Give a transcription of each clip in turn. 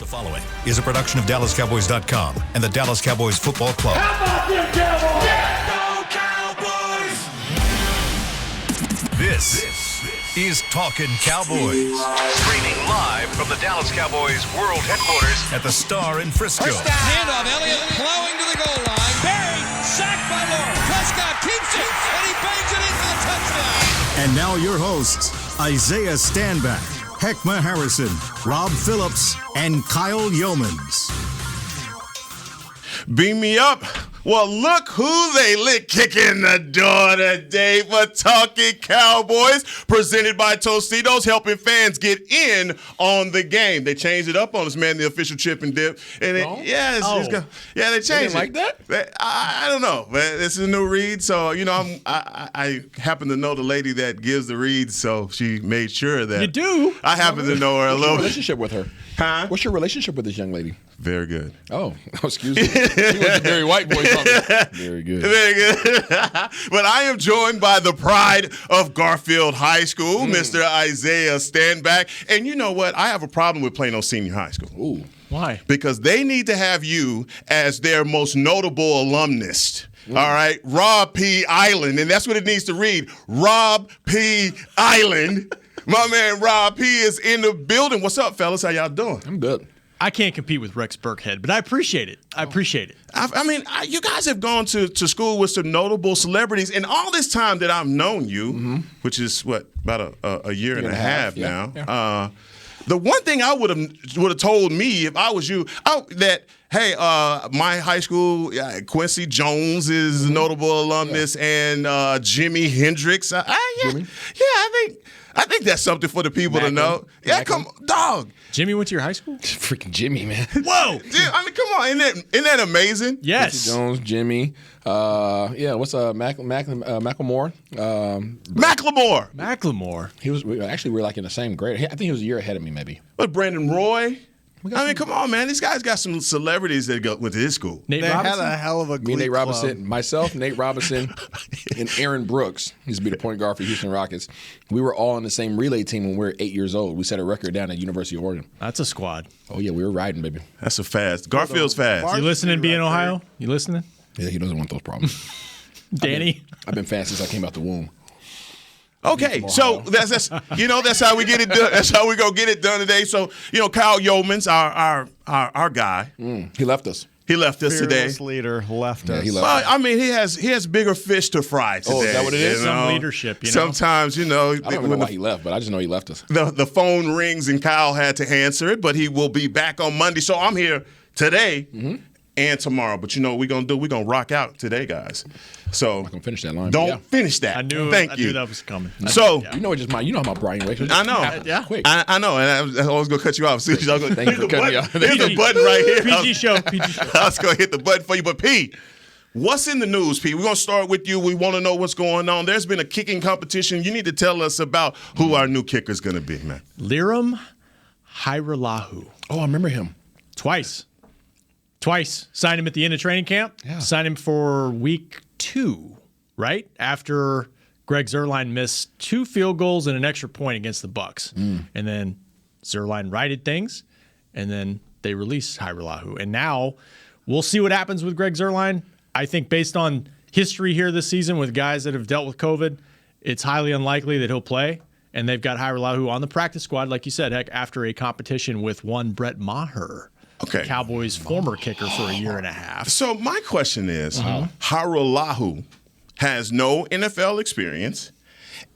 The following is a production of DallasCowboys.com and the Dallas Cowboys Football Club. How about them Cowboys? Yeah, go Cowboys! This is Talkin Cowboys. Streaming live from the Dallas Cowboys World Headquarters at the Star in Frisco. First down. Handoff, Elliott plowing to the goal line. Barry, sacked by Lawrence. Prescott keeps it, and he bangs it in for the touchdown. And now your hosts, Isaiah Stanback, Heckma Harrison, Rob Phillips, and Kyle Yeomans. Beam me up. Well, look who they lit kicking the door today for Talkin Cowboys, presented by Tostitos, helping fans get in on the game. They changed it up on us, man, the official chip and dip. And they changed it. Like that? I don't know, but this is a new read. So, you know, I happen to know the lady that gives the reads, so she made sure that. You do? I happen to know her a little bit. What's your relationship with her? Huh? What's your relationship with this young lady? Very good. Oh, excuse me. She was a very white boy from me. Very good. Very good. But I am joined by the pride of Garfield High School, Mr. Isaiah Stanback. And you know what? I have a problem with Plano Senior High School. Ooh. Why? Because they need to have you as their most notable alumnus. All right? Rob P. Island. And that's what it needs to read. Rob P. Island. My man Rob P. is in the building. What's up, fellas? How y'all doing? I'm good. I can't compete with Rex Burkhead, but I appreciate it. I mean, you guys have gone to school with some notable celebrities, and all this time that I've known you, which is what, about a year and a half now. Yeah. The one thing I would have told me if I was you, my high school, Quincy Jones is a notable alumnus, and Jimi Hendrix. I think that's something for the people to know. Yeah, come on, dog. Jimmy went to your high school? Freaking Jimmy, man. Whoa! Dude, I mean, come on, isn't that amazing? Yes. Quincy Jones, Jimmy. What's Macklemore? Macklemore. He was we're like in the same grade. I think he was a year ahead of me, maybe. But Brandon Roy. I mean, come on, man. These guys got some celebrities that went to his school. Nate They Robinson? had a hell of a Me, Nate club. Robinson, myself, Nate Robinson, and Aaron Brooks. He used to be the point guard for Houston Rockets. We were all on the same relay team when we were 8 years old. We set a record down at University of Oregon. That's a squad. Oh, yeah, we were riding, baby. That's a fast. Garfield's fast. You listening, being Ohio? You listening? Yeah, he doesn't want those problems. Danny? I've been fast since I came out the womb. Okay, so that's how we get it done. That's how we go get it done today. So, Kyle Yeomans, our guy. He left us. He left us today. Fearless leader left us. He left. Well, I mean, he has bigger fish to fry today. Oh, is that what it is? Some leadership, Sometimes, I don't even know why he left, but I just know he left us. the phone rings and Kyle had to answer it, but he will be back on Monday. So I'm here today and tomorrow. But you know what we're going to do? We're going to rock out today, guys. So I'm gonna finish that line. Don't finish that. I knew that was coming. So you know how my brain works. I know. Yeah. Quick. I know, and I was gonna cut you off. Thank you for cutting me off. There's a button right here. PG show. I was gonna hit the button for you, but Pete, what's in the news, Pete? We're gonna start with you. We want to know what's going on. There's been a kicking competition. You need to tell us about who our new kicker is gonna be, man. Liram Hajrullahu. Oh, I remember him. Twice. Signed him at the end of training camp. Yeah. Signed him for week 2, right? After Greg Zuerlein missed 2 field goals and an extra point against the Bucs. And then Zuerlein righted things, and then they released Hajrullahu. And now we'll see what happens with Greg Zuerlein. I think based on history here this season with guys that have dealt with COVID, it's highly unlikely that he'll play. And they've got Hajrullahu on the practice squad, like you said, heck, after a competition with one Brett Maher. Okay. Cowboys' former kicker for a year and a half. So my question is, Hajrullahu has no NFL experience,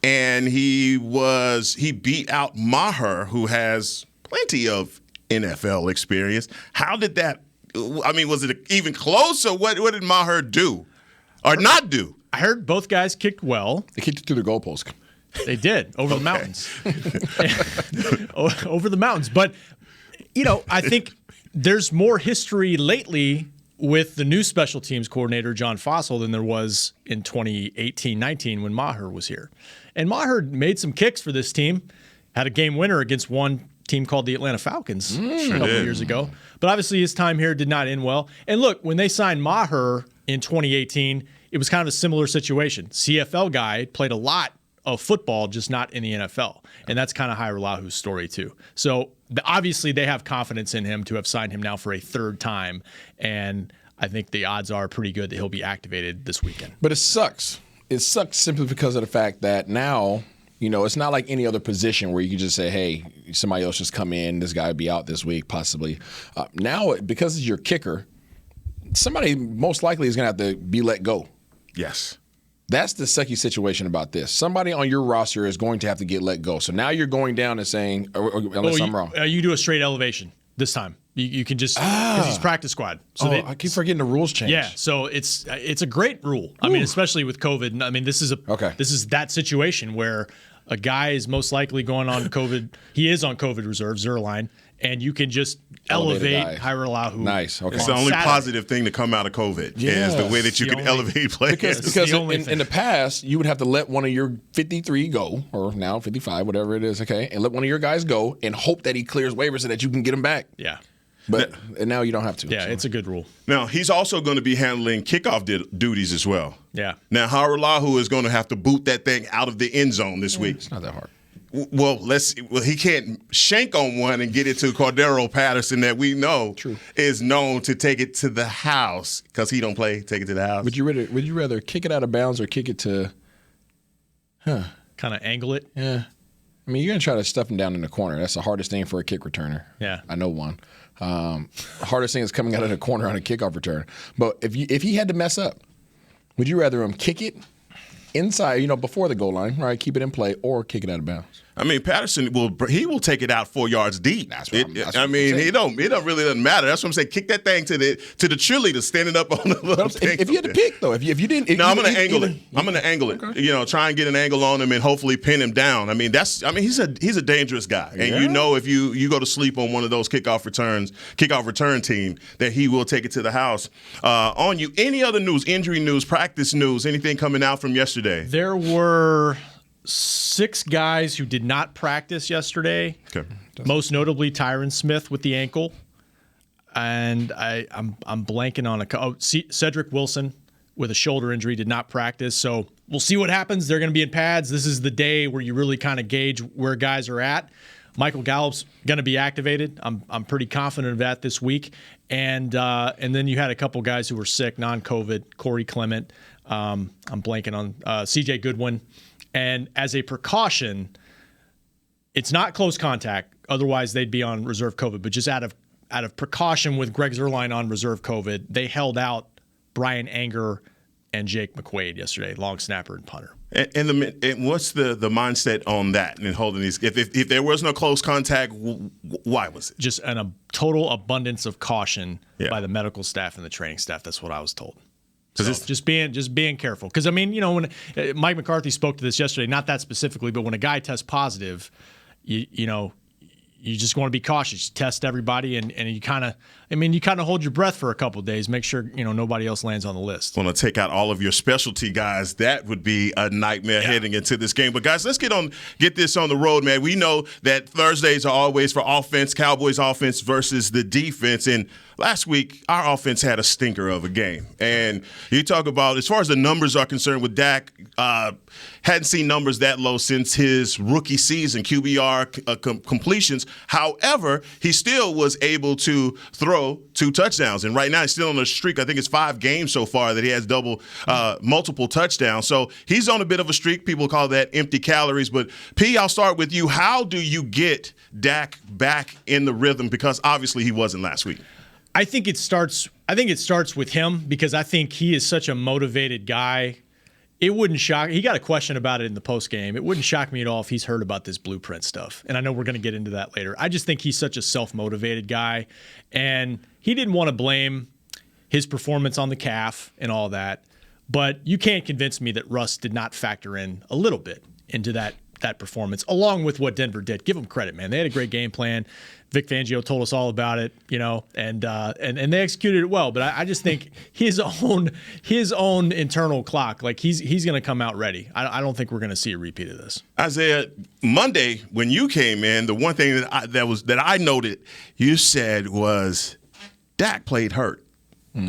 and he beat out Maher, who has plenty of NFL experience. How did that? I mean, was it even close? Or what did Maher do or not do? I heard both guys kicked well. They kicked it through the goalpost. They did over the mountains. Over the mountains, but I think there's more history lately with the new special teams coordinator, John Fossil, than there was in 2018-19 when Maher was here. And Maher made some kicks for this team, had a game winner against one team called the Atlanta Falcons a couple of years ago. But obviously his time here did not end well. And look, when they signed Maher in 2018, it was kind of a similar situation. CFL guy, played a lot of football, just not in the NFL. And that's kind of Hajrullahu story too. So obviously they have confidence in him to have signed him now for a third time. And I think the odds are pretty good that he'll be activated this weekend. But it sucks. It sucks simply because of the fact that now, it's not like any other position where you can just say, hey, somebody else just come in, this guy will be out this week possibly. Now, because it's your kicker, somebody most likely is going to have to be let go. Yes. That's the sucky situation about this. Somebody on your roster is going to have to get let go. So now you're going down and saying, unless I'm wrong. You do a straight elevation this time. You can just, because he's practice squad. So I keep forgetting the rules change. Yeah, so it's a great rule. I mean, especially with COVID. I mean, this is that situation where a guy is most likely going on COVID. He is on COVID reserve, Zerline, and you can just elevate Hajrullahu. Nice. Okay. It's the only positive thing to come out of COVID is the way that you can elevate players. Because in the past, you would have to let one of your 53 go, or now 55, whatever it is, okay, and let one of your guys go and hope that he clears waivers so that you can get him back. Yeah. But and now you don't have to. Yeah, it's a good rule. Now, he's also going to be handling kickoff duties as well. Yeah. Now, Hajrullahu is going to have to boot that thing out of the end zone this week. It's not that hard. Well, he can't shank on one and get it to Cordero Patterson that we know is known to take it to the house because he don't play. Take it to the house. Would you rather kick it out of bounds or kick it to? Kind of angle it. Yeah. I mean, you're gonna try to stuff him down in the corner. That's the hardest thing for a kick returner. Yeah. I know one. Hardest thing is coming out of the corner on a kickoff return. But if he had to mess up, would you rather him kick it inside, before the goal line, right? Keep it in play, or kick it out of bounds. I mean, Patterson will take it out 4 yards deep. It don't really doesn't matter. That's what I'm saying. Kick that thing to the cheerleader standing up on the little thing. If you had to pick though, if you didn't, I'm going to angle it. I'm going to angle it. Okay. Try and get an angle on him and hopefully pin him down. I mean, he's a dangerous guy, and if you go to sleep on one of those kickoff return team, that he will take it to the house. On you, any other news, injury news, practice news, anything coming out from yesterday? There were 6 guys who did not practice yesterday. Okay. Most notably Smith with the ankle, and I'm blanking on Cedric Wilson with a shoulder injury did not practice. So we'll see what happens. They're going to be in pads. This is the day where you really kind of gauge where guys are at. Michael Gallup's going to be activated. I'm pretty confident of that this week. And then you had a couple guys who were sick, non-COVID. Corey Clement. I'm blanking on C.J. Goodwin. And as a precaution, it's not close contact. Otherwise, they'd be on reserve COVID. But just out of precaution with Greg Zuerlein on reserve COVID, they held out Brian Anger and Jake McQuaid yesterday, long snapper and punter. And what's the mindset on that and holding these? If there was no close contact, why was it? Just a total abundance of caution by the medical staff and the training staff. That's what I was told. So just being careful. Because, I mean, when Mike McCarthy spoke to this yesterday, not that specifically, but when a guy tests positive, you just want to be cautious. You test everybody, and you kind of hold your breath for a couple of days. Make sure nobody else lands on the list. Want to take out all of your specialty guys? That would be a nightmare heading into this game. But guys, let's get this on the road, man. We know that Thursdays are always for offense, Cowboys offense versus the defense, and last week, our offense had a stinker of a game. And you talk about, as far as the numbers are concerned with Dak, hadn't seen numbers that low since his rookie season, QBR completions. However, he still was able to throw 2 touchdowns. And right now, he's still on a streak. I think it's 5 games so far that he has multiple touchdowns. So he's on a bit of a streak. People call that empty calories. But, P, I'll start with you. How do you get Dak back in the rhythm? Because obviously he wasn't last week. I think it starts with him, because I think he is such a motivated guy. It wouldn't shock. He got a question about it in the post game. It wouldn't shock me at all if he's heard about this blueprint stuff. And I know we're going to get into that later. I just think he's such a self-motivated guy, and he didn't want to blame his performance on the calf and all that. But you can't convince me that Russ did not factor in a little bit into that performance, along with what Denver did. Give them credit, man. They had a great game plan. Vic Fangio told us all about it, and they executed it well. But I just think his own internal clock, like he's going to come out ready. I don't think we're going to see a repeat of this. Isaiah, Monday when you came in, the one thing that I noted you said was Dak played hurt.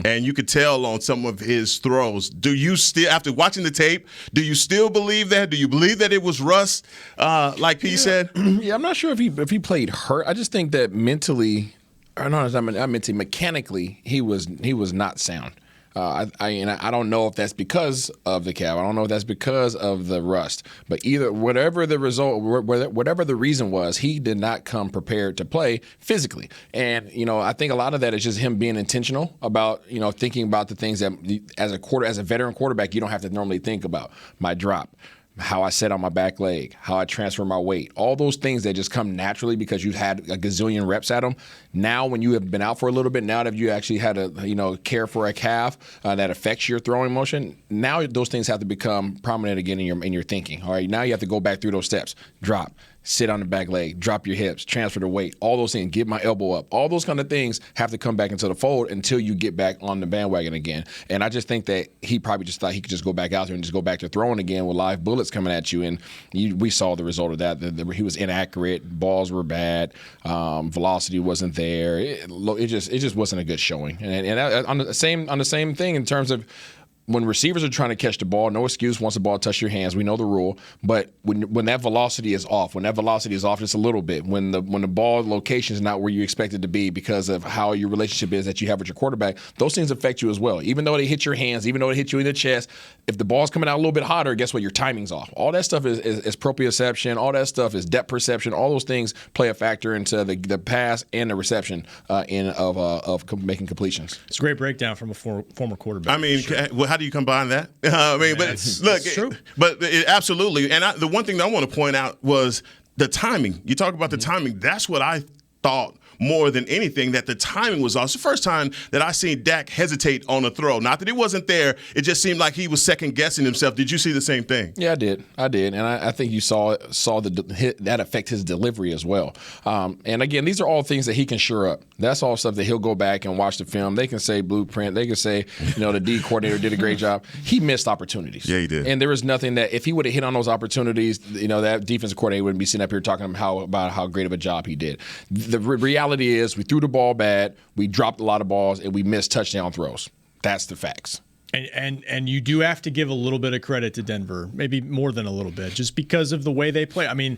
and you could tell on some of his throws. Do you still, after watching the tape, do you still believe that? Do you believe that it was rust, like P said? Yeah, I'm not sure if he played hurt. I just think that mentally, or no, not mentally, mechanically, he was not sound. I don't know if that's because of the calf. I don't know if that's because of the rust. But whatever the result, whatever the reason was, he did not come prepared to play physically. And I think a lot of that is just him being intentional about thinking about the things that as a veteran quarterback you don't have to normally think about. My drop, how I set on my back leg, how I transfer my weight, all those things that just come naturally because you've had a gazillion reps at them. Now, when you have been out for a little bit, now that you actually had to care for a calf that affects your throwing motion, now those things have to become prominent again in your thinking. All right, now you have to go back through those steps. Drop, sit on the back leg, drop your hips, transfer the weight, all those things, get my elbow up. All those kind of things have to come back into the fold until you get back on the bandwagon again. And I just think that he probably just thought he could just go back out there and just go back to throwing again with live bullets coming at you. And we saw the result of that. He was inaccurate. Balls were bad. Velocity wasn't there. It just wasn't a good showing. And on the same thing in terms of when receivers are trying to catch the ball, no excuse once the ball touches your hands. We know the rule. But when that velocity is off, just a little bit, when the ball location is not where you expect it to be because of how your relationship is that you have with your quarterback, those things affect you as well. Even though they hit your hands, even though they hit you in the chest, if the ball's coming out a little bit hotter, guess what? Your timing's off. All that stuff is proprioception. All that stuff is depth perception. All those things play a factor into the pass and the reception of making completions. It's a great breakdown from a former quarterback. I mean, how do you combine that? Look, true. But absolutely. And the one thing that I want to point out was the timing. You talk about the timing. That's what I thought more than anything, that the timing was off. It's the first time that I seen Dak hesitate on a throw. Not that it wasn't there. It just seemed like he was second-guessing himself. Did you see the same thing? Yeah, I did. And I think you saw that affect his delivery as well. And, again, these are all things that he can shore up. That's all stuff that he'll go back and watch the film. They can say blueprint. They can say, the D coordinator did a great job. He missed opportunities. Yeah, he did. And there was nothing that if he would have hit on those opportunities, that defensive coordinator wouldn't be sitting up here talking about how great of a job he did. The reality is we threw the ball bad, we dropped a lot of balls, and we missed touchdown throws. That's the facts. And you do have to give a little bit of credit to Denver, maybe more than a little bit, just because of the way they play. I mean,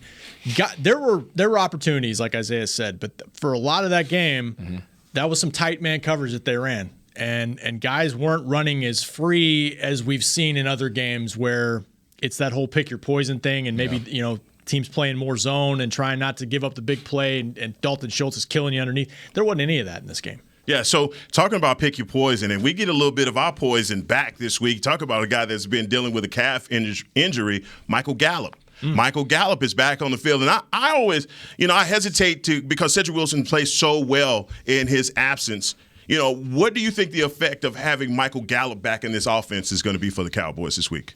there were opportunities, like Isaiah said, but for a lot of that game, that was some tight man coverage that they ran. And guys weren't running as free as we've seen in other games where it's that whole pick your poison thing and maybe, teams playing more zone and trying not to give up the big play, and Dalton Schultz is killing you underneath. There wasn't any of that in this game. Yeah, so talking about pick your poison, and we get a little bit of our poison back this week. Talk about a guy that's been dealing with a calf injury, Michael Gallup. Michael Gallup is back on the field, and I always, I hesitate to, because Cedric Wilson plays so well in his absence. What do you think the effect of having Michael Gallup back in this offense is going to be for the Cowboys this week?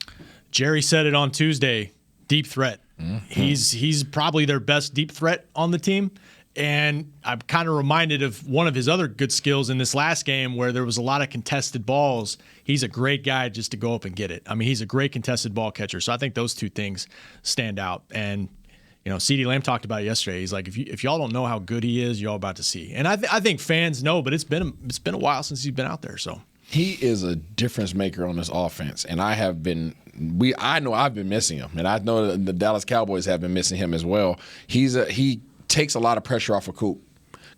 Jerry said it on Tuesday, deep threat. He's probably their best deep threat on the team. And I'm kind of reminded of one of his other good skills in this last game where there was a lot of contested balls. He's a great guy just to go up and get it. I mean, he's a great contested ball catcher. So I think those two things stand out. And, CeeDee Lamb talked about it yesterday. He's like, if y'all don't know how good he is, y'all about to see. And I think fans know, but it's been a while since he's been out there. So he is a difference maker on this offense. And I know I've been missing him. And I know the Dallas Cowboys have been missing him as well. He takes a lot of pressure off of Coop.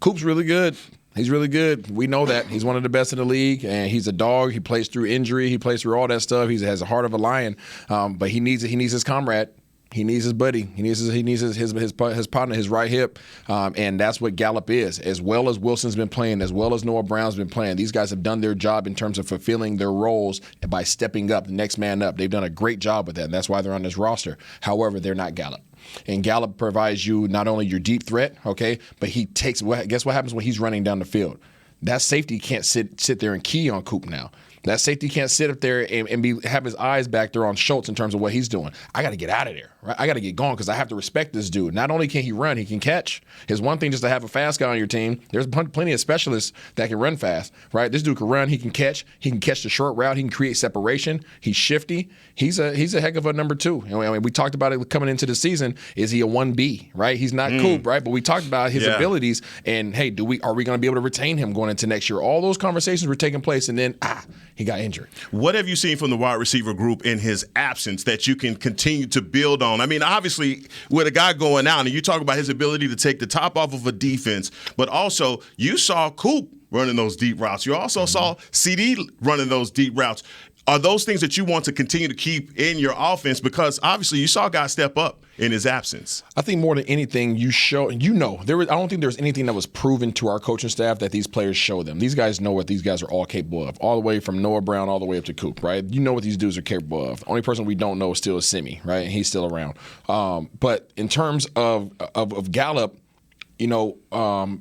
Coop's really good. He's really good. We know that. He's one of the best in the league, and he's a dog. He plays through injury. He plays through all that stuff. He has a heart of a lion, but he needs his comrade. He needs his buddy. He needs his partner, his right hip, and that's what Gallup is. As well as Wilson's been playing, as well as Noah Brown's been playing, these guys have done their job in terms of fulfilling their roles by stepping up, the next man up. They've done a great job with that, and that's why they're on this roster. However, they're not Gallup. And Gallup provides you not only your deep threat, okay, but guess what happens when he's running down the field? That safety can't sit there and key on Coop now. That safety can't sit up there and have his eyes back there on Schultz in terms of what he's doing. I got to get out of there. right? I got to get going because I have to respect this dude. Not only can he run, he can catch. His one thing just to have a fast guy on your team. There's plenty of specialists that can run fast, right? This dude can run. He can catch. He can catch the short route. He can create separation. He's shifty. He's a heck of a number 2. I mean, we talked about it coming into the season. Is he a 1B, right? He's not Coop, right? But we talked about his abilities and, hey, are we going to be able to retain him going into next year? All those conversations were taking place, and then, he got injured. What have you seen from the wide receiver group in his absence that you can continue to build on? I mean, obviously, with a guy going out, and you talk about his ability to take the top off of a defense, but also you saw Coop running those deep routes. You also saw CD running those deep routes. Are those things that you want to continue to keep in your offense? Because obviously you saw guys step up in his absence. I think more than anything, I don't think there's anything that was proven to our coaching staff that these players show them. These guys know what these guys are all capable of, all the way from Noah Brown all the way up to Coop, right? You know what these dudes are capable of. The only person we don't know is still Simi, right? And he's still around. But in terms of Gallup, what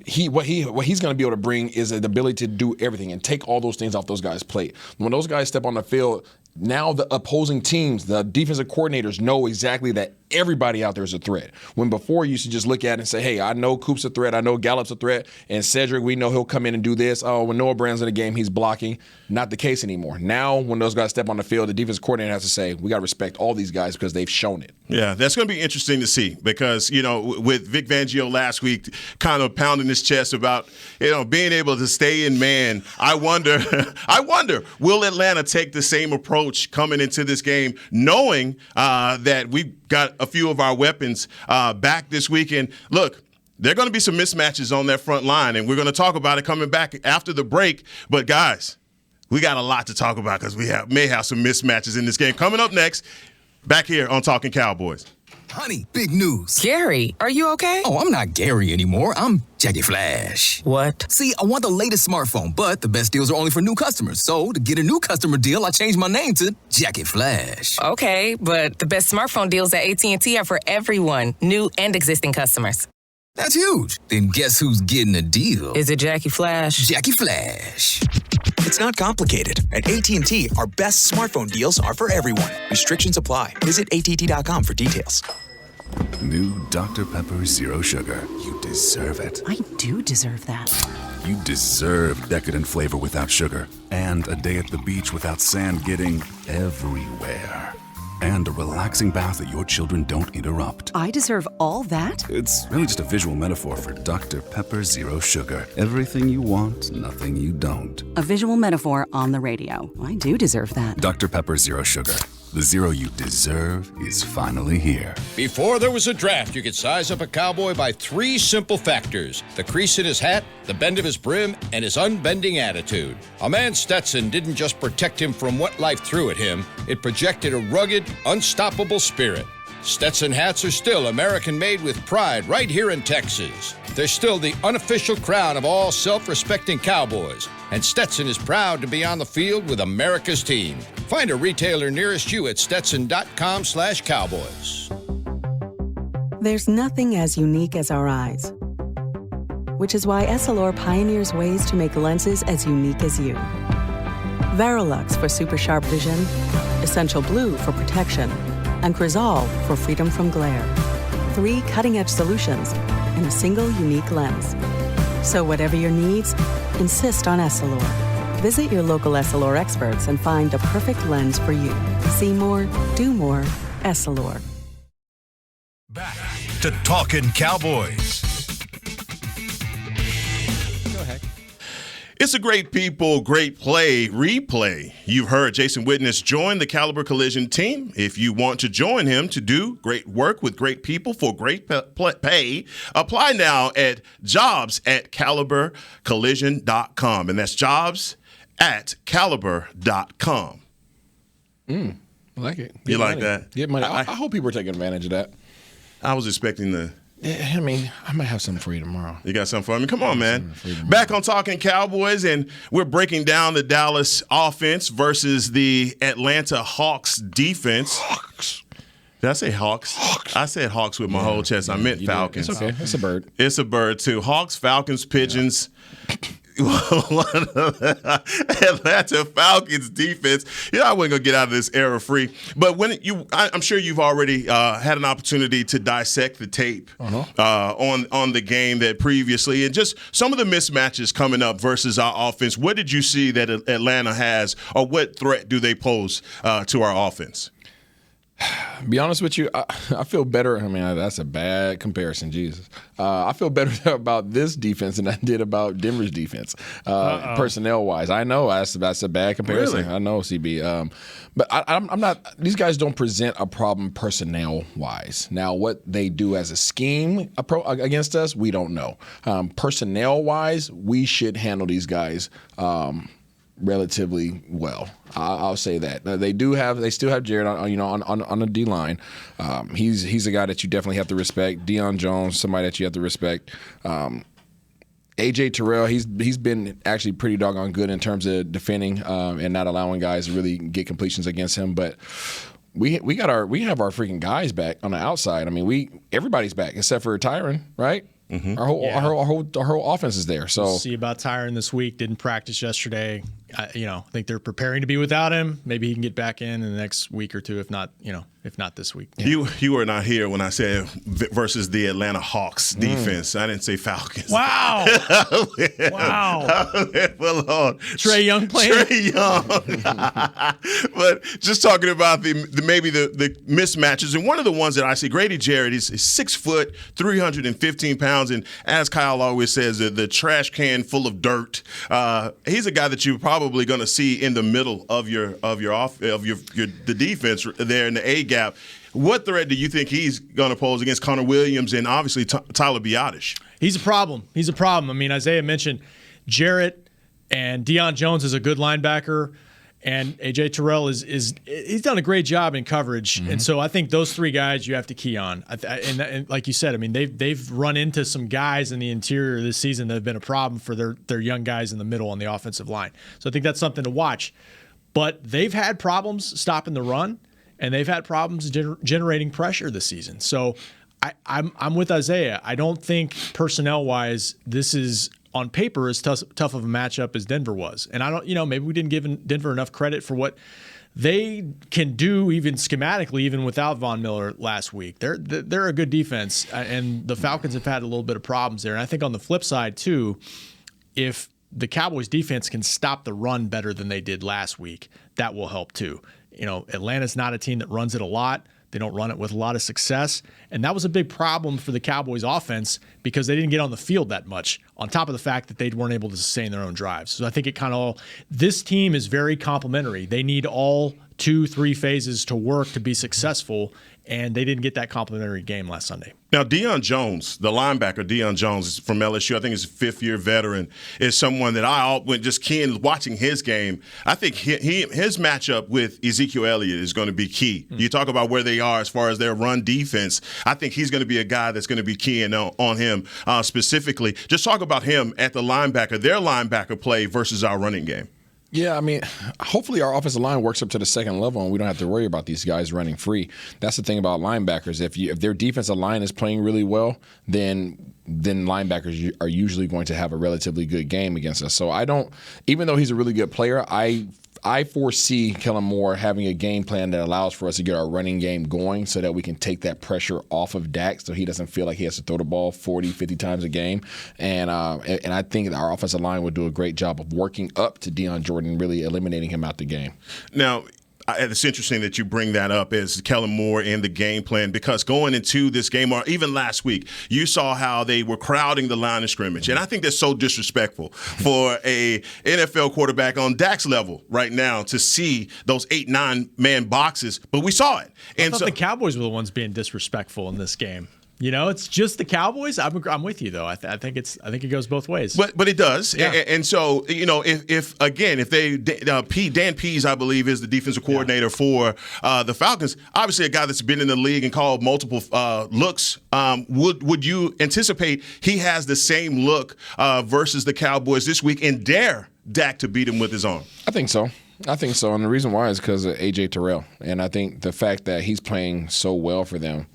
he's going to be able to bring is the ability to do everything and take all those things off those guys' plate. When those guys step on the field, now the opposing teams, the defensive coordinators know exactly that everybody out there is a threat. When before you used to just look at it and say, hey, I know Coop's a threat, I know Gallup's a threat, and Cedric, we know he'll come in and do this. Oh, when Noah Brown's in the game, he's blocking. Not the case anymore. Now, when those guys step on the field, the defensive coordinator has to say, we got to respect all these guys because they've shown it. Yeah, that's going to be interesting to see because, with Vic Fangio last week kind of pounding his chest about, being able to stay in man, I wonder, will Atlanta take the same approach coming into this game, knowing that we've got a few of our weapons back this weekend? Look, there are going to be some mismatches on that front line, and we're going to talk about it coming back after the break. But, guys, we got a lot to talk about because we may have some mismatches in this game. Coming up next, back here on Talkin Cowboys. Honey, big news. Gary, are you okay? Oh, I'm not Gary anymore. I'm Jackie Flash. What? See, I want the latest smartphone, but the best deals are only for new customers. So, to get a new customer deal, I changed my name to Jackie Flash. Okay, but the best smartphone deals at AT&T are for everyone, new and existing customers. That's huge. Then guess who's getting a deal? Is it Jackie Flash? Jackie Flash. It's not complicated. At AT&T, our best smartphone deals are for everyone. Restrictions apply. Visit att.com for details. New Dr. Pepper Zero Sugar. You deserve it. I do deserve that. You deserve decadent flavor without sugar. And a day at the beach without sand getting everywhere. And a relaxing bath that your children don't interrupt. I deserve all that? It's really just a visual metaphor for Dr. Pepper Zero Sugar. Everything you want, nothing you don't. A visual metaphor on the radio. I do deserve that. Dr. Pepper Zero Sugar. The zero you deserve is finally here. Before there was a draft, you could size up a cowboy by 3 simple factors: the crease in his hat, the bend of his brim, and his unbending attitude. A man's Stetson didn't just protect him from what life threw at him, it projected a rugged, unstoppable spirit. Stetson hats are still American-made with pride right here in Texas. They're still the unofficial crown of all self-respecting cowboys, and Stetson is proud to be on the field with America's team. Find a retailer nearest you at stetson.com/cowboys. There's nothing as unique as our eyes, which is why Essilor pioneers ways to make lenses as unique as you. Varilux for super sharp vision, Essential Blue for protection, and Crizal for freedom from glare. 3 cutting-edge solutions in a single unique lens. So whatever your needs, insist on Essilor. Visit your local Essilor experts and find the perfect lens for you. See more, do more, Essilor. Back to Talkin Cowboys. It's a great people, great play, replay. You've heard Jason Witness join the Caliber Collision team. If you want to join him to do great work with great people for great pay, apply now at jobs@calibercollision.com. And that's jobs@caliber.com. I like it. You like that? Get money. I hope people are taking advantage of that. I was expecting the... Yeah, I mean, I might have something for you tomorrow. You got something for me? Come on, man. Back on Talkin Cowboys, and we're breaking down the Dallas offense versus the Atlanta Hawks defense. Hawks. Did I say Hawks? Hawks. I said Hawks with my whole chest. I meant Falcons. It's okay. It's a bird. It's a bird, too. Hawks, Falcons, Pigeons. Atlanta Falcons defense. I wasn't gonna get out of this error free, but I'm sure you've already had an opportunity to dissect the tape on the game that previously, and just some of the mismatches coming up versus our offense. What did you see that Atlanta has, or what threat do they pose to our offense? Be honest with you, I feel better. I mean, that's a bad comparison, Jesus. I feel better about this defense than I did about Denver's defense, personnel-wise. I know that's a bad comparison. Really? I know, CB. But I'm not – these guys don't present a problem personnel-wise. Now, what they do as a scheme against us, we don't know. Personnel-wise, we should handle these guys relatively well. I'll say that. They still have Jared on the D line. He's a guy that you definitely have to respect. Deion Jones, somebody that you have to respect. AJ Terrell, he's been actually pretty doggone good in terms of defending and not allowing guys to really get completions against him. But we have our freaking guys back on the outside. I mean, everybody's back except for Tyron, right? Mm-hmm. Our whole offense is there. So we'll see about Tyron this week. Didn't practice yesterday. I think they're preparing to be without him. Maybe he can get back in the next week or two, if not this week. Yeah. You were not here when I said versus the Atlanta Hawks defense. I didn't say Falcons. Wow. Wow. Well, Trae Young playing. Trae Young. But just talking about the mismatches, and one of the ones that I see, Grady Jarrett, he's 6 foot, 315 pounds, and as Kyle always says, the trash can full of dirt. He's a guy that you're probably going to see in the middle of the defense there in the A gap. What threat do you think he's going to pose against Connor Williams and obviously Tyler Biadasz? He's a problem. I mean, Isaiah mentioned Jarrett, and Deion Jones is a good linebacker, and AJ Terrell he's done a great job in coverage. Mm-hmm. And so I think those three guys you have to key on. And like you said, I mean, they've run into some guys in the interior this season that have been a problem for their young guys in the middle on the offensive line. So I think that's something to watch. But they've had problems stopping the run, and they've had problems generating pressure this season. So I'm with Isaiah. I don't think personnel-wise this is on paper as tough of a matchup as Denver was. And I don't, maybe we didn't give Denver enough credit for what they can do even schematically, even without Von Miller last week. They're a good defense, and the Falcons have had a little bit of problems there. And I think on the flip side too, if the Cowboys defense can stop the run better than they did last week, that will help too. Atlanta's not a team that runs it a lot. They don't run it with a lot of success. And that was a big problem for the Cowboys offense because they didn't get on the field that much, on top of the fact that they weren't able to sustain their own drives. So I think this team is very complementary. They need all 2-3 phases to work to be successful, and they didn't get that complementary game last Sunday. Now, Deion Jones, the linebacker, Deion Jones from LSU, I think he's a fifth-year veteran, is someone that I went just keen watching his game. I think his matchup with Ezekiel Elliott is going to be key. You talk about where they are as far as their run defense. I think he's going to be a guy that's going to be keying on him specifically. Just talk about him at the linebacker, their linebacker play versus our running game. Yeah, I mean, hopefully our offensive line works up to the second level and we don't have to worry about these guys running free. That's the thing about linebackers. If their defensive line is playing really well, then linebackers are usually going to have a relatively good game against us. So even though he's a really good player, I foresee Kellen Moore having a game plan that allows for us to get our running game going so that we can take that pressure off of Dak so he doesn't feel like he has to throw the ball 40, 50 times a game. And I think that our offensive line would do a great job of working up to Deion Jordan, really eliminating him out the game. Now, it's interesting that you bring that up as Kellen Moore and the game plan, because going into this game, or even last week, you saw how they were crowding the line of scrimmage. And I think that's so disrespectful for a NFL quarterback on Dak's level right now to see those 8-9 man boxes. But we saw it. And I thought the Cowboys were the ones being disrespectful in this game. It's just the Cowboys. I'm with you though. I think it goes both ways. But it does. Yeah. And so if Dan Pease, I believe, is the defensive coordinator for the Falcons. Obviously, a guy that's been in the league and called multiple looks. Would you anticipate he has the same look versus the Cowboys this week and dare Dak to beat him with his arm? I think so. And the reason why is because of AJ Terrell. And I think the fact that he's playing so well for them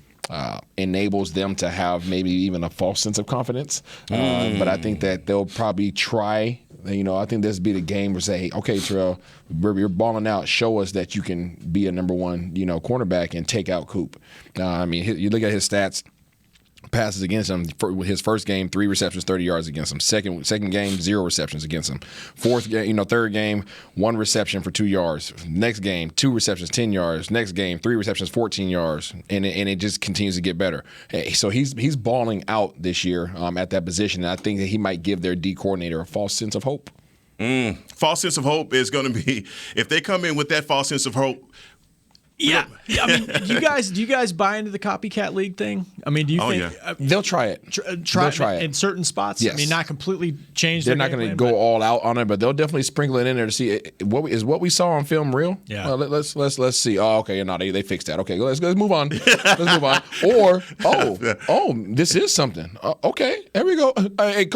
enables them to have maybe even a false sense of confidence. But I think that they'll probably try I think this would be the game where say, hey, okay, Terrell, you're balling out. Show us that you can be a number one, cornerback and take out Coop. You look at his stats. Passes against him. His first game, 3 receptions, 30 yards against him. Second game, 0 receptions against him. Third game, 1 reception for 2 yards. Next game, 2 receptions, 10 yards. Next game, 3 receptions, 14 yards. And it just continues to get better. So he's balling out this year at that position. And I think that he might give their D coordinator a false sense of hope. False sense of hope is going to be, if they come in with that false sense of hope. Yeah. Do you guys buy into the copycat league thing? Do you think they'll try it? Try it in certain spots. Yes. Not completely change. They're not going to go all out on it, but they'll definitely sprinkle it in there to see what we saw on film real. Yeah. Let's see. Oh, okay. No, they fixed that. Okay, let's move on. Let's move on. Or this is something. Okay, there we go. Hey,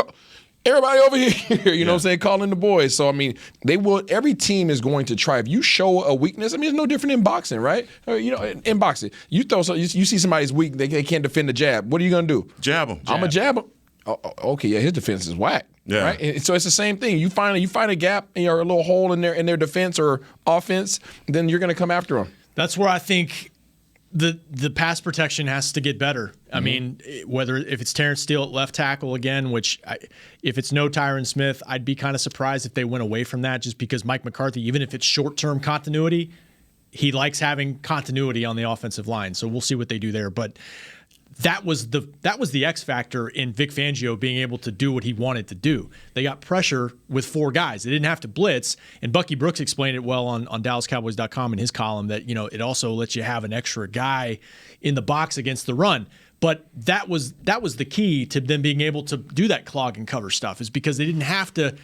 everybody over here, you know what I'm saying, calling the boys. So, they will. Every team is going to try. If you show a weakness, it's no different in boxing, right? In boxing, you see somebody's weak, they can't defend the jab. What are you going to do? Jab them. I'm a jab him. Okay, his defense is whack. Yeah. Right? And so it's the same thing. You find a gap or a little hole in their defense or offense, then you're going to come after them. That's where I think the pass protection has to get better. Whether if it's Terrence Steele at left tackle again, if it's no Tyron Smith, I'd be kind of surprised if they went away from that, just because Mike McCarthy, even if it's short-term continuity, he likes having continuity on the offensive line. So we'll see what they do there. But that was the X factor in Vic Fangio being able to do what he wanted to do. They got pressure with 4 guys. They didn't have to blitz. And Bucky Brooks explained it well on DallasCowboys.com in his column that it also lets you have an extra guy in the box against the run. But that was the key to them being able to do that clog and cover stuff, is because they didn't have to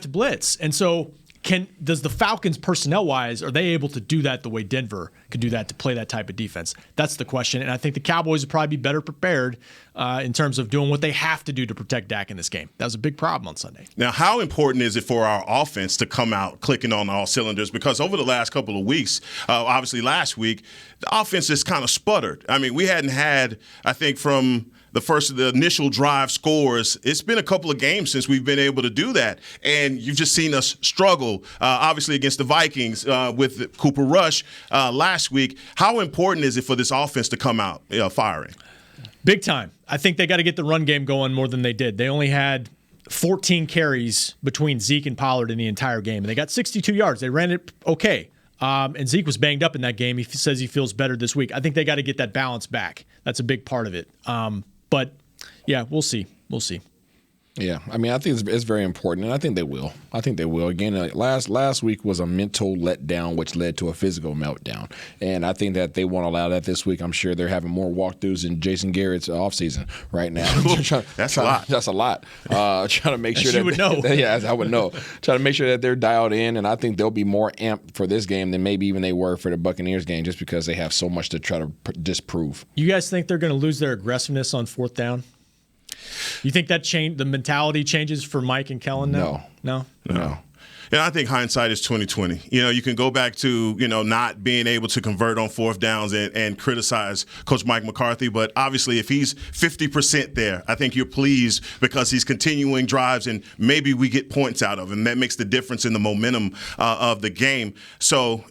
blitz. And so does the Falcons personnel-wise, are they able to do that the way Denver could do that, to play that type of defense? That's the question. And I think the Cowboys would probably be better prepared in terms of doing what they have to do to protect Dak in this game. That was a big problem on Sunday. Now, how important is it for our offense to come out clicking on all cylinders? Because over the last couple of weeks, obviously last week, the offense just kind of sputtered. We hadn't had, I think, from the initial drive scores, it's been a couple of games since we've been able to do that. And you've just seen us struggle, obviously, against the Vikings with Cooper Rush last week. How important is it for this offense to come out firing? Big time. I think they got to get the run game going more than they did. They only had 14 carries between Zeke and Pollard in the entire game, and they got 62 yards. They ran it okay. And Zeke was banged up in that game. He says he feels better this week. I think they got to get that balance back. That's a big part of it. But, yeah, we'll see. We'll see. Yeah, I think it's very important, and I think they will. Again, last week was a mental letdown, which led to a physical meltdown, and I think that they won't allow that this week. I'm sure they're having more walkthroughs than Jason Garrett's offseason right now. That's a lot. That's a lot. Trying to make sure that you would know. Yeah, I would know. Trying to make sure that they're dialed in, and I think they'll be more amped for this game than maybe even they were for the Buccaneers game, just because they have so much to try to disprove. You guys think they're going to lose their aggressiveness on 4th down? You think that the mentality changes for Mike and Kellen now? No. And I think hindsight is 20/20. You can go back to, not being able to convert on 4th downs and criticize Coach Mike McCarthy. But obviously, if he's 50% there, I think you're pleased because he's continuing drives and maybe we get points out of him. That makes the difference in the momentum of the game. So,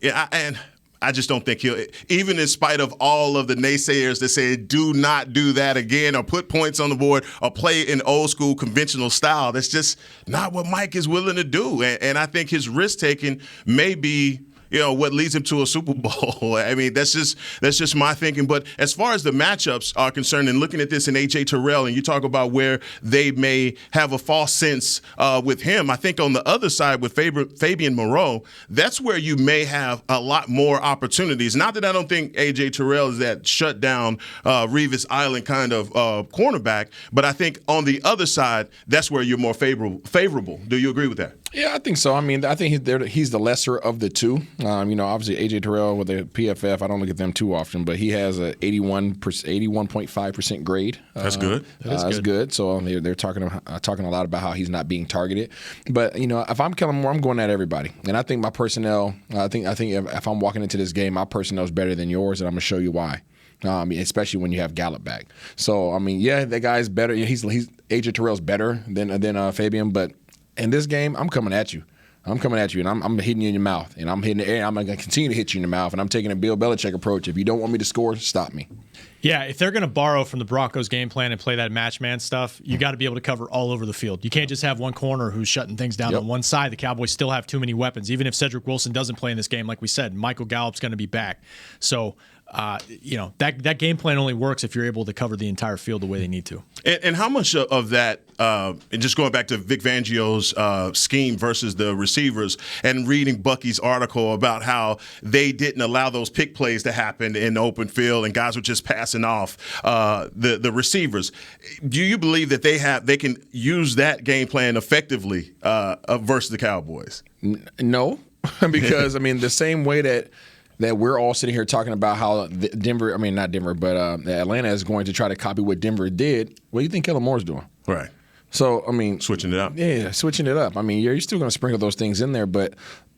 I just don't think he'll, even in spite of all of the naysayers that say do not do that again or put points on the board or play in old school conventional style, that's just not what Mike is willing to do. And I think his risk-taking may be what leads him to a Super Bowl. That's just my thinking. But as far as the matchups are concerned, and looking at this in A.J. Terrell, and you talk about where they may have a false sense with him, I think on the other side with Fabian Moreau, that's where you may have a lot more opportunities. Not that I don't think A.J. Terrell is that shut down Revis Island kind of cornerback, but I think on the other side, that's where you're more favorable. Do you agree with that? Yeah, I think so. I think he's the lesser of the two. Obviously A.J. Terrell with the PFF, I don't look at them too often, but he has a 81.5% grade. That's good. That's good. So they're talking a lot about how he's not being targeted. But if I'm Kellen Moore, I'm going at everybody. And I think my personnel. I think if I'm walking into this game, my personnel is better than yours, and I'm gonna show you why. Especially when you have Gallup back. So that guy's better. He's A.J. Terrell's better than Fabian, but in this game, I'm coming at you. I'm coming at you, and I'm hitting you in your mouth, and I'm hitting the air. I'm going to continue to hit you in the mouth, and I'm taking a Bill Belichick approach. If you don't want me to score, stop me. Yeah, if they're going to borrow from the Broncos game plan and play that match man stuff, you got to be able to cover all over the field. You can't just have one corner who's shutting things down on one side. The Cowboys still have too many weapons. Even if Cedric Wilson doesn't play in this game, like we said, Michael Gallup's going to be back. So, that game plan only works if you're able to cover the entire field the way they need to. And how much of that, and just going back to Vic Fangio's scheme versus the receivers, and reading Bucky's article about how they didn't allow those pick plays to happen in the open field and guys were just passing off the receivers. Do you believe that they can use that game plan effectively versus the Cowboys? No, because the same way that we're all sitting here talking about how Atlanta is going to try to copy what Denver did. What do you think Kellen Moore's doing? Right. So, switching it up. Yeah, switching it up. You're still going to sprinkle those things in there, but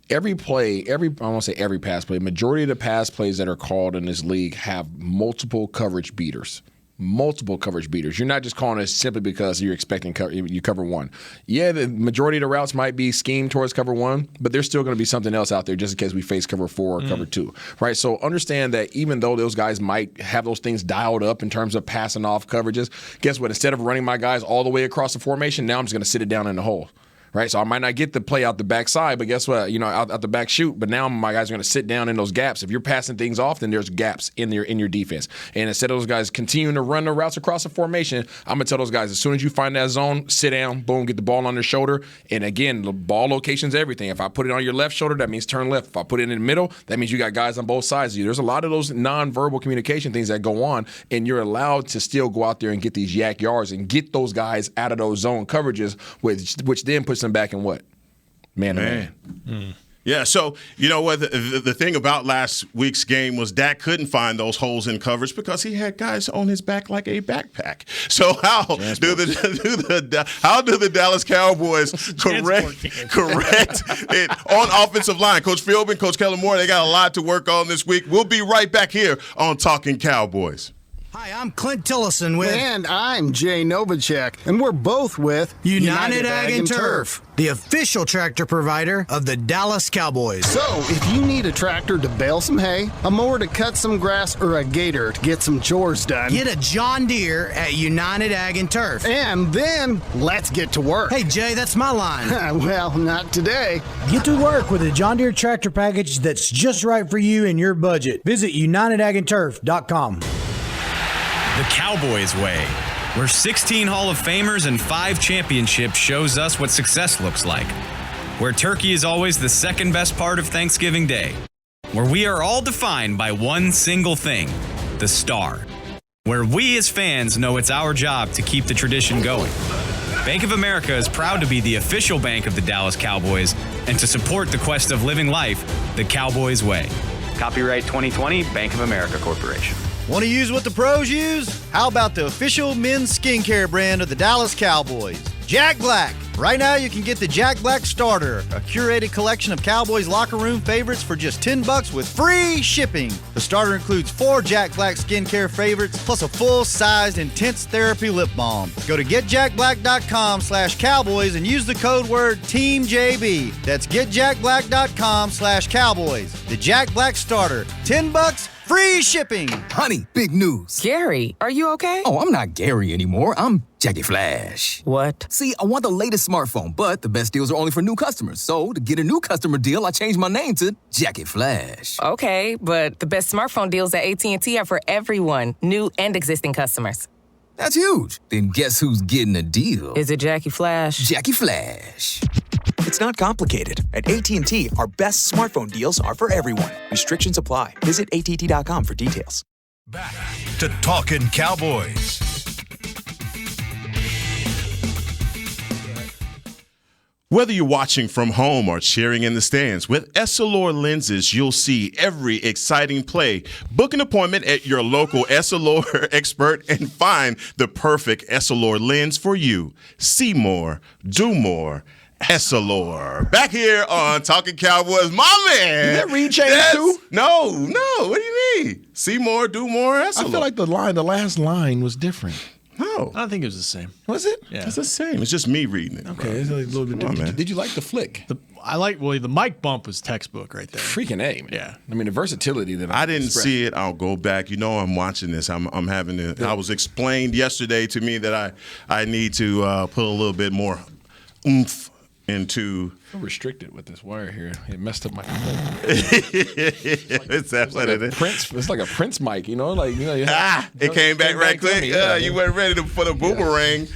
every play, I won't say every pass play, majority of the pass plays that are called in this league have multiple coverage beaters. Multiple coverage beaters. You're not just calling it simply because you're expecting you cover one. Yeah, the majority of the routes might be schemed towards cover one, but there's still going to be something else out there just in case we face cover 4 or cover 2, right? So understand that even though those guys might have those things dialed up in terms of passing off coverages, guess what? Instead of running my guys all the way across the formation, now I'm just going to sit it down in the hole. Right, so I might not get the play out the backside, but guess what? Out the back shoot. But now my guys are going to sit down in those gaps. If you're passing things off, then there's gaps in your defense. And instead of those guys continuing to run the routes across the formation, I'm going to tell those guys as soon as you find that zone, sit down, boom, get the ball on their shoulder. And again, the ball location's everything. If I put it on your left shoulder, that means turn left. If I put it in the middle, that means you got guys on both sides of you. There's a lot of those nonverbal communication things that go on, and you're allowed to still go out there and get these yak yards and get those guys out of those zone coverages, which then puts them back in what? Man. Yeah, so you know what? The thing about last week's game was Dak couldn't find those holes in coverage because he had guys on his back like a backpack. So how do the Dallas Cowboys correct it on offensive line? Coach Philbin, Coach Kellen Moore, they got a lot to work on this week. We'll be right back here on Talkin Cowboys. Hi, I'm Clint Tillison with... And I'm Jay Novacek, and we're both with... United Ag and Turf, the official tractor provider of the Dallas Cowboys. So, if you need a tractor to bale some hay, a mower to cut some grass, or a gator to get some chores done... Get a John Deere at United Ag and Turf. And then, let's get to work. Hey, Jay, that's my line. Well, not today. Get to work with a John Deere tractor package that's just right for you and your budget. Visit UnitedAgAndTurf.com. The Cowboys way, where 16 Hall of Famers and 5 championships shows us what success looks like. Where turkey is always the second best part of Thanksgiving Day. Where we are all defined by one single thing, the star. Where we as fans know it's our job to keep the tradition going. Bank of America is proud to be the official bank of the Dallas Cowboys and to support the quest of living life the Cowboys way. Copyright 2020, Bank of America Corporation. Want to use what the pros use? How about the official men's skincare brand of the Dallas Cowboys, Jack Black? Right now, you can get the Jack Black Starter, a curated collection of Cowboys locker room favorites for just $10 with free shipping. The starter includes 4 Jack Black skincare favorites, plus a full-sized intense therapy lip balm. Go to getjackblack.com/Cowboys and use the code word TEAMJB. That's getjackblack.com/Cowboys. The Jack Black Starter, $10, free shipping. Honey, big news. Gary, are you okay? Oh, I'm not Gary anymore. I'm Jackie Flash. What? See, I want the latest smartphone, but the best deals are only for new customers. So, to get a new customer deal, I changed my name to Jackie Flash. Okay, but the best smartphone deals at AT&T are for everyone, new and existing customers. That's huge. Then guess who's getting a deal? Is it Jackie Flash? Jackie Flash. It's not complicated. At AT&T, our best smartphone deals are for everyone. Restrictions apply. Visit att.com for details. Back to Talkin Cowboys. Whether you're watching from home or cheering in the stands, with Essilor lenses, you'll see every exciting play. Book an appointment at your local Essilor expert and find the perfect Essilor lens for you. See more, do more. Essilor. Back here on Talkin Cowboys, my man. Did that read change too? No. What do you mean? See more, do more, Essilor. I feel like the last line was different. No. I don't think it was the same. Was it? Yeah. It's the same. It's just me reading it. Okay, it's a little bit different. Did you like the flick? The mic bump was textbook right there. Freaking A, man. Yeah. I mean, the versatility that I didn't see it. I'll go back. I'm watching this. I'm having it. I was explained yesterday to me that I need to put a little bit more oomph into. I'm restricted with this wire here. It messed up my computer. It's like a Prince mic, it came back right quick. You weren't ready for the boomerang.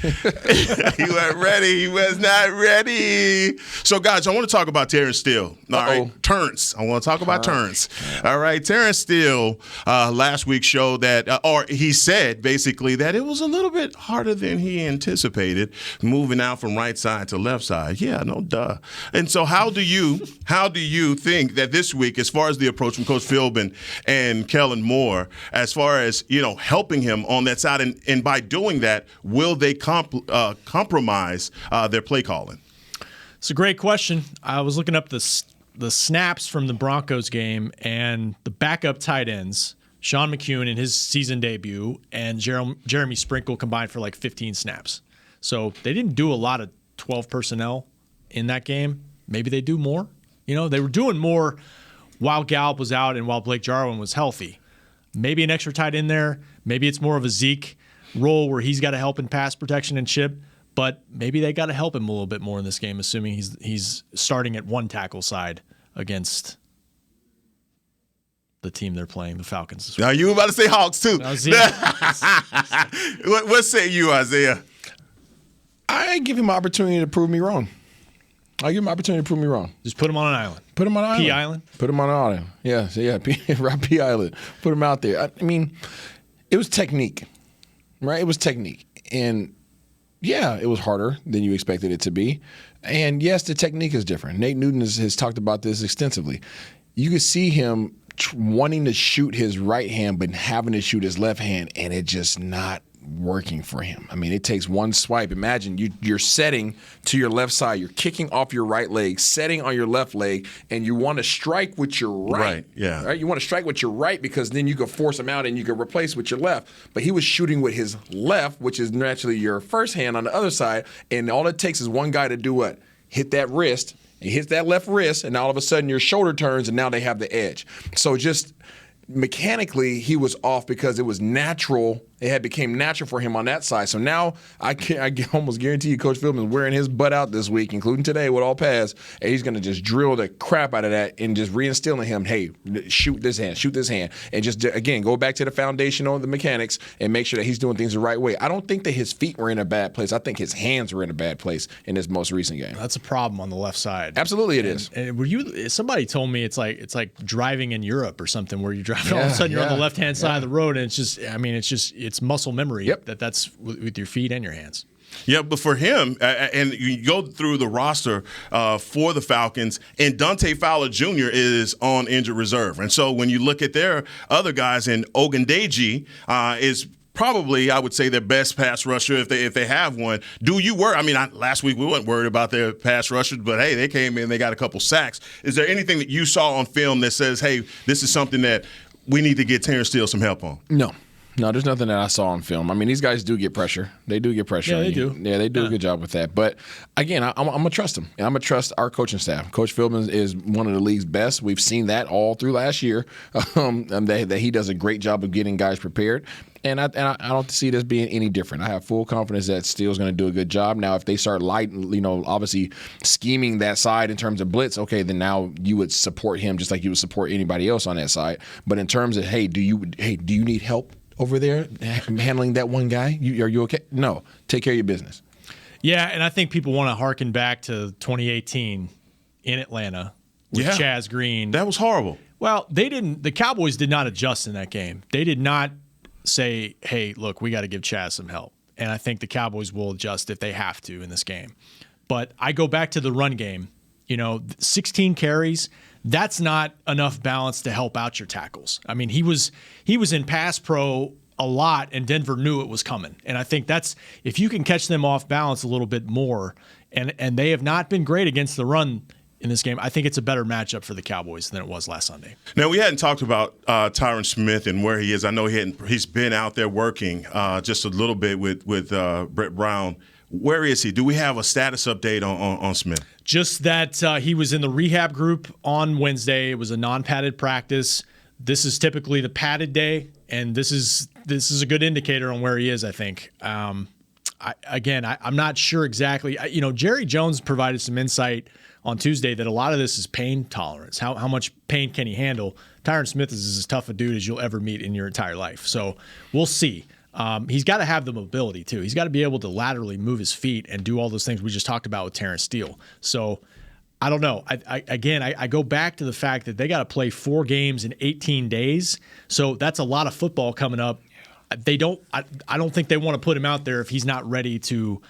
You weren't ready. He was not ready. So, guys, I want to talk about Terrence Steele. All right, Terrence. I want to talk about Terrence. All right, Terrence Steele last week showed that, or he said basically that it was a little bit harder than he anticipated, moving out from right side to left side. Yeah, no duh. And so how do you think that this week, as far as the approach from Coach Philbin and Kellen Moore, as far as, helping him on that side, and by doing that, will they compromise their play calling? It's a great question. I was looking up the snaps from the Broncos game, and the backup tight ends, Sean McCune in his season debut, and Jeremy Sprinkle combined for like 15 snaps. So they didn't do a lot of 12 personnel in that game. Maybe they do more. They were doing more while Gallup was out and while Blake Jarwin was healthy. Maybe an extra tight end there. Maybe it's more of a Zeke role where he's got to help in pass protection and chip. But maybe they got to help him a little bit more in this game, assuming he's starting at one tackle side against the team they're playing, the Falcons. Now you were about to say Hawks too. What say you, Isaiah? I give him an opportunity to prove me wrong. I give him an opportunity to prove me wrong. Just put him on an island. Put him on an island. P Island? Put him on an island. Yeah, P Island. Put him out there. I mean, it was technique, right? It was technique. And, yeah, it was harder than you expected it to be. And, yes, the technique is different. Nate Newton has talked about this extensively. You could see him wanting to shoot his right hand but having to shoot his left hand, and it just not working for him. I mean, it takes one swipe. Imagine you're setting to your left side, you're kicking off your right leg, setting on your left leg, and you want to strike with your right. Yeah. Right? You want to strike with your right because then you can force him out and you can replace with your left. But he was shooting with his left, which is naturally your first hand on the other side, and all it takes is one guy to do what? Hit that wrist. He hits that left wrist, and all of a sudden your shoulder turns, and now they have the edge. So just mechanically, he was off because it was natural. It had became natural for him on that side. So now I almost guarantee you Coach Philbin is wearing his butt out this week, including today with all pass, and he's going to just drill the crap out of that and just reinstilling him, hey, shoot this hand, and just, again, go back to the foundation on the mechanics and make sure that he's doing things the right way. I don't think that his feet were in a bad place. I think his hands were in a bad place in this most recent game. That's a problem on the left side. Absolutely it is. And somebody told me it's like driving in Europe or something where you're driving all of a sudden you're on the left-hand side of the road, and it's muscle memory that's with your feet and your hands. Yeah, but for him, and you go through the roster for the Falcons, and Dante Fowler Jr. is on injured reserve. And so when you look at their other guys, and Ogundeji is probably, I would say, their best pass rusher if they have one. Do you worry? I mean, last week we weren't worried about their pass rushers, but, hey, they came in, they got a couple sacks. Is there anything that you saw on film that says, hey, this is something that we need to get Terrence Steele some help on? No, there's nothing that I saw on film. I mean, these guys do get pressure. They do get pressure. Yeah, they do. Yeah, they do a good job with that. But, again, I'm going to trust them. And I'm going to trust our coaching staff. Coach Philbin is one of the league's best. We've seen that all through last year, that he does a great job of getting guys prepared. And I don't see this being any different. I have full confidence that Steele's going to do a good job. Now, if they start obviously scheming that side in terms of blitz, okay, then now you would support him just like you would support anybody else on that side. But in terms of, do you need help over there handling that one guy? Are you okay? No. Take care of your business. Yeah, and I think people want to harken back to 2018 in Atlanta with Chaz Green. That was horrible. Well, the Cowboys did not adjust in that game. They did not say, hey, look, we got to give Chaz some help. And I think the Cowboys will adjust if they have to in this game. But I go back to the run game. 16 carries, that's not enough balance to help out your tackles. I mean, he was in pass pro a lot, and Denver knew it was coming. And I think that's, if you can catch them off balance a little bit more, and they have not been great against the run in this game. I think it's a better matchup for the Cowboys than it was last Sunday. Now, we hadn't talked about Tyron Smith and where he is. I know he's been out there working just a little bit with Brett Brown. Where is he? Do we have a status update on Smith? Just that he was in the rehab group on Wednesday. It was a non-padded practice. This is typically the padded day, and this is a good indicator on where he is, I think. I'm not sure exactly. Jerry Jones provided some insight on Tuesday that a lot of this is pain tolerance. How much pain can he handle? Tyron Smith is as tough a dude as you'll ever meet in your entire life. So we'll see. He's got to have the mobility, too. He's got to be able to laterally move his feet and do all those things we just talked about with Terrence Steele. So I don't know. I go back to the fact that they got to play 4 games in 18 days. So that's a lot of football coming up. I don't think they want to put him out there if he's not ready to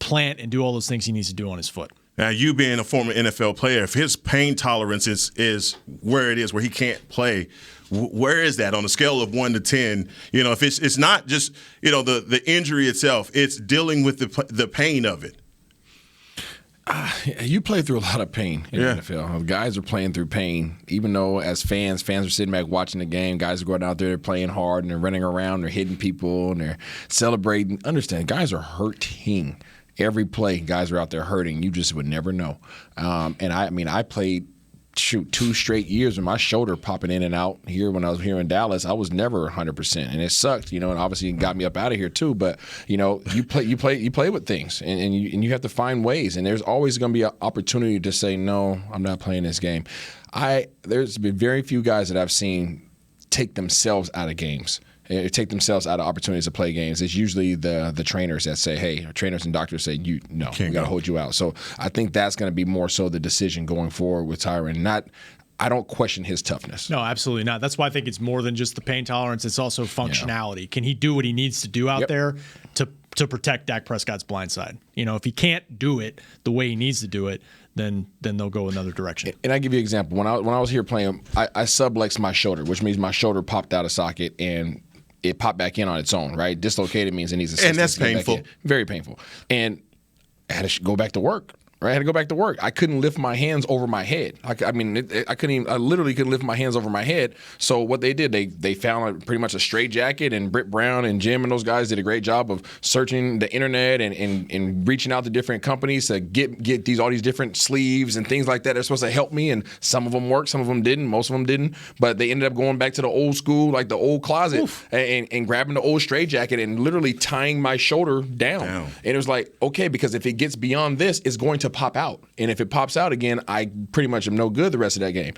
plant and do all those things he needs to do on his foot. Now, you being a former NFL player, if his pain tolerance is where it is, where he can't play, where is that on a scale of 1 to 10? If it's not just the injury itself, it's dealing with the pain of it. You play through a lot of pain in the NFL. Guys are playing through pain, even though as fans are sitting back watching the game. Guys are going out there, they're playing hard, and they're running around, they're hitting people, and they're celebrating. Understand, guys are hurting. Every play, guys are out there hurting. You just would never know. I played 2 straight years with my shoulder popping in and out here when I was here in Dallas. I was never 100%, and it sucked, and obviously it got me up out of here too. But you play with things, and you have to find ways, and there's always going to be an opportunity to say no, I'm not playing this game. There's been very few guys that I've seen take themselves out of games. Take themselves out of opportunities to play games. It's usually the trainers that say, hey, trainers and doctors say, we got to hold you out. So I think that's going to be more so the decision going forward with Tyron. I don't question his toughness. No, absolutely not. That's why I think it's more than just the pain tolerance. It's also functionality. Yeah. Can he do what he needs to do out there to protect Dak Prescott's blind side? If he can't do it the way he needs to do it, then they'll go another direction. And I give you an example. When I was here playing, I sublexed my shoulder, which means my shoulder popped out of socket and it popped back in on its own, right? Dislocated means it needs assistance. And that's painful. Very painful. And I had to go back to work. Right, I had to go back to work. I couldn't lift my hands over my head. I literally couldn't lift my hands over my head. So what they did, they found pretty much a straight jacket, and Britt Brown and Jim and those guys did a great job of searching the internet and reaching out to different companies to get all these different sleeves and things like that. They're supposed to help me, and some of them worked, some of them didn't, most of them didn't. But they ended up going back to the old school, like the old closet, and grabbing the old straight jacket and literally tying my shoulder down. And it was like, okay, because if it gets beyond this, it's going to pop out. And if it pops out again, I pretty much am no good the rest of that game.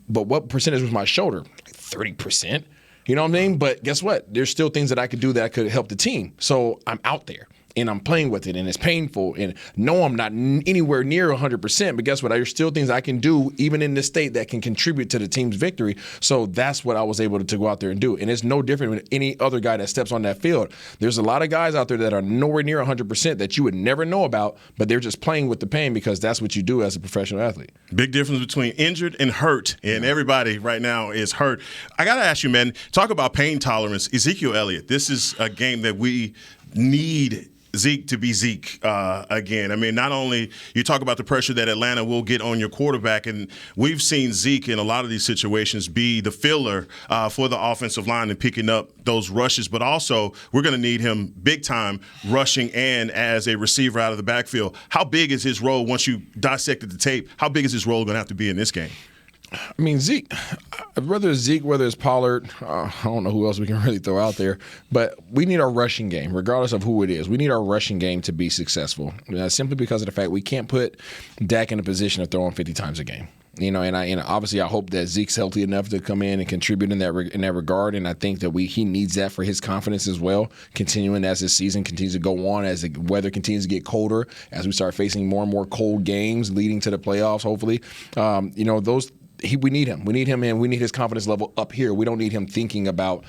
But what percentage was my shoulder? Like 30%. You know what I mean? But guess what? There's still things that I could do that could help the team. So I'm out there. And I'm playing with it, and it's painful. And no, I'm not anywhere near 100%. But guess what? There's still things I can do, even in this state, that can contribute to the team's victory. So that's what I was able to go out there and do. And it's no different with any other guy that steps on that field. There's a lot of guys out there that are nowhere near 100% that you would never know about, but they're just playing with the pain because that's what you do as a professional athlete. Big difference between injured and hurt, and everybody right now is hurt. I got to ask you, man, talk about pain tolerance. Ezekiel Elliott, this is a game that we need Zeke to be Zeke again. I mean, not only you talk about the pressure that Atlanta will get on your quarterback, and we've seen Zeke in a lot of these situations be the filler for the offensive line and picking up those rushes, but also we're going to need him big time rushing and as a receiver out of the backfield. How big is his role once you dissected the tape? How big is his role going to have to be in this game? I mean, Zeke, whether it's Pollard, I don't know who else we can really throw out there, but we need our rushing game, regardless of who it is. We need our rushing game to be successful, simply because of the fact we can't put Dak in a position of throwing 50 times a game. And obviously I hope that Zeke's healthy enough to come in and contribute in that regard, and I think that he needs that for his confidence as well, continuing as this season continues to go on, as the weather continues to get colder, as we start facing more and more cold games leading to the playoffs, hopefully. We need him. We need him, and we need his confidence level up here. We don't need him thinking about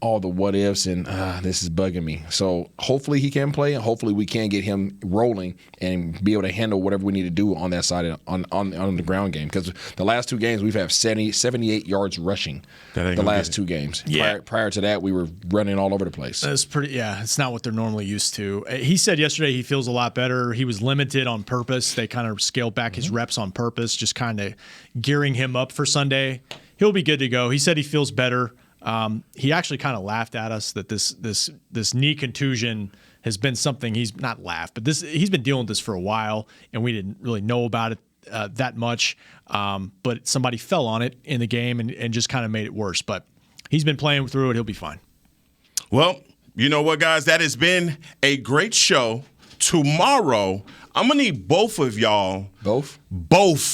all the what ifs and this is bugging me. So hopefully he can play, and hopefully we can get him rolling and be able to handle whatever we need to do on that side on the ground game. Because the last 2 games we've had 78 yards rushing. The last 2 games. Yeah. Prior to that, we were running all over the place. That's pretty. Yeah, it's not what they're normally used to. He said yesterday he feels a lot better. He was limited on purpose. They kind of scaled back his reps on purpose, just kind of gearing him up for Sunday. He'll be good to go. He said he feels better. He actually kind of laughed at us that this knee contusion has been something he's not laughed, but he's been dealing with this for a while, and we didn't really know about it that much. But somebody fell on it in the game and just kind of made it worse. But he's been playing through it. He'll be fine. Well, you know what, guys? That has been a great show. Tomorrow, I'm going to need both of y'all. Both?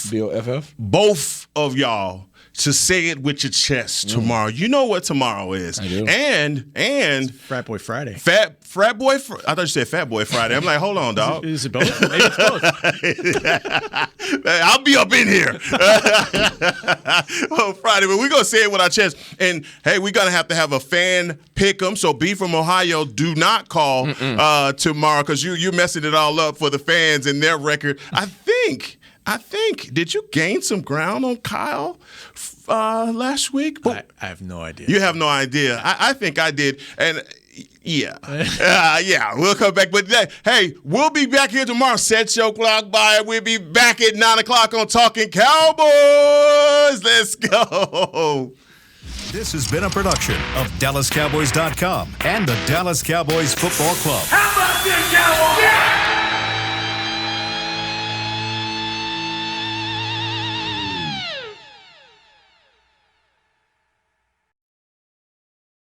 B-O-F-F? Both of y'all to say it with your chest tomorrow. You know what tomorrow is. I do. And It's Frat Boy Friday. Frat Boy I thought you said Fat Boy Friday. I'm like, hold on, dog. Is it both? Maybe it's both. I'll be up in here. Oh, Friday, but we're going to say it with our chest. And, hey, we're going to have a fan pick 'em. So, B from Ohio, do not call tomorrow because you're messing it all up for the fans and their record. I think, did you gain some ground on Kyle last week? I have no idea. You have no idea. I think I did. And yeah. We'll come back. But hey, we'll be back here tomorrow. Set your clock by. We'll be back at 9 o'clock on Talkin Cowboys. Let's go. This has been a production of DallasCowboys.com and the Dallas Cowboys Football Club. How about this, Cowboys? Yeah!